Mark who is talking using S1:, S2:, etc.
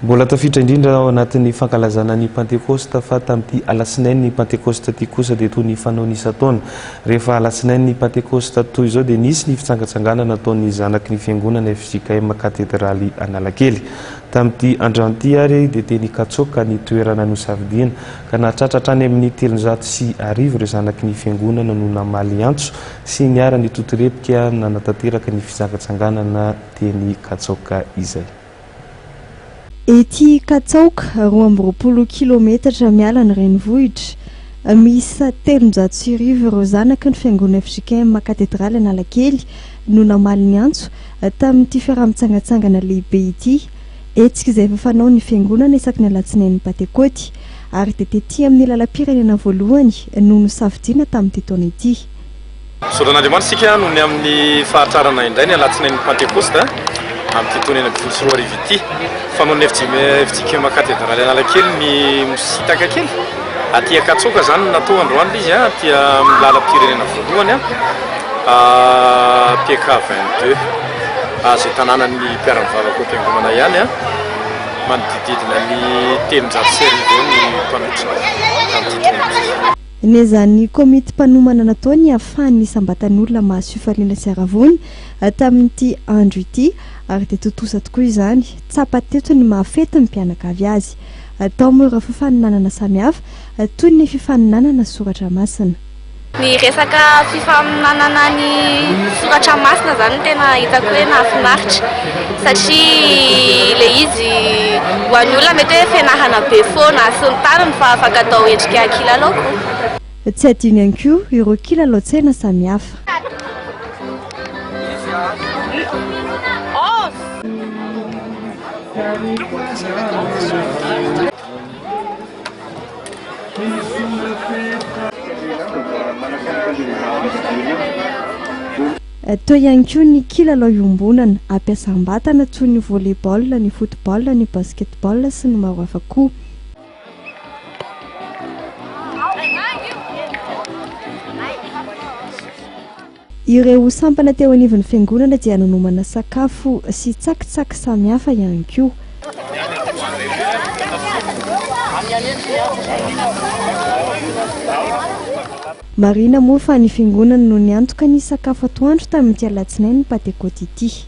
S1: Mbola tafiditra indrindra ao anatin'ny fankalazana ny Pentecoste fa tamin'ity alasinainy ny Pentecoste ty kosa dia toy ny fanaony isa-taona. Rehefa alasinainy ny Pentecoste toy izao dia nisy ny fitsangatsanganana nataon'ny zanaky ny fiangonana FJKM katedraly Analakely. Tamin'ity androan'ity ary dia teny Katsoka ny toerana nosafidiana ka nahatratra any amin'ny 300 ireo zanaky ny fiangonana no namaly antso sy niara ny totorepika nanatanteraka ny fitsangatsanganana teny Katsoka izay.
S2: Ety Katsaoka 20 kilometatra miala ny renivohitra misy 300 ireo zanaky ny fiangonana FJKM katedraly Analakely no namaly ny antso tamin'ity fiaraha-mitsangatsangana lehibe ity. Etsika izay fanao ny fiangonana isaky ny alatsinainy Pentecote ary tetety amin'ny lalam-pirenena voalohany no nosafidiana tamin'ity taona ity.
S3: Soran'Andriamanitra sika no ny amin'ny fahatrarana indray ny alatsinainy Pentecoste amin'ny tonena bivotsy roa arivo ity. Fanaon'ny FJKM katedraly Analakely ny misitaka kely aty Katsoka zany natao androany izy aty amin'ny lalam-pirenena voalohany PK 22 zay tanànan'ny mpiara-mivavaka am-piangonana ihany manodididina ny 300 ny mpanotrona tamin'ity.
S2: Nezany komity mpanomana natao ny ahafahan'ny sambatan'olona mahasofaliana sy aravony tamin'ity andro ity ary dia totosa tokoa izany tsapa teto ny mahafety ny mpianakavy azy atao moa ireo fifaninanana samihafa toy ny fifaninanana soratra masina.
S4: Ny resaka fifaninanana ny soratra masina zany tena hitako hoe nahafinaritra satria le izy ho an'ny olona mety hoe fianarana be foana sy ny tariny fa afaka atao endrika kilalao.
S2: Tsy adino ihany koa ireo kilalao tsaina samihafa. Atao ihany koa ny kilalao iombonana ampiasam-batana toy ny volleyball, ny football, ny basketball sy ny maro hafa koa. Ireo sampana teo anivon'ny fiangonana dia nanomana sakafo sy tsakitsaky samihafa ihany koa. Marina moa fa ny fiangonana no niantoka ny sakafo atoandro tamin'ity alatsinainy Pentecote ity.